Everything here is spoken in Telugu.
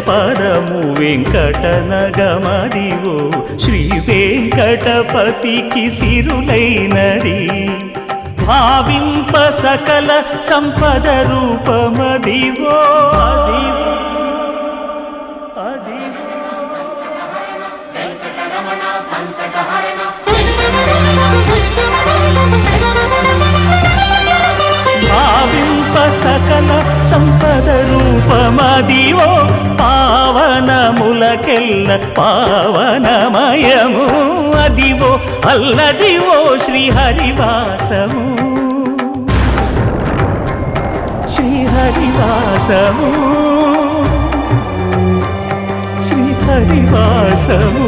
పదము వెంకటనగమదివో శ్రీ వెంకటపతికి సిరులైనది భావింప సకల సంపద రూపమదివో భావింప సకల సంపద రూపమదివో పావనములకెల్ల పావనమయము అదివో అల్లదివో శ్రీహరివాసము శ్రీహరివాసము శ్రీహరివాసము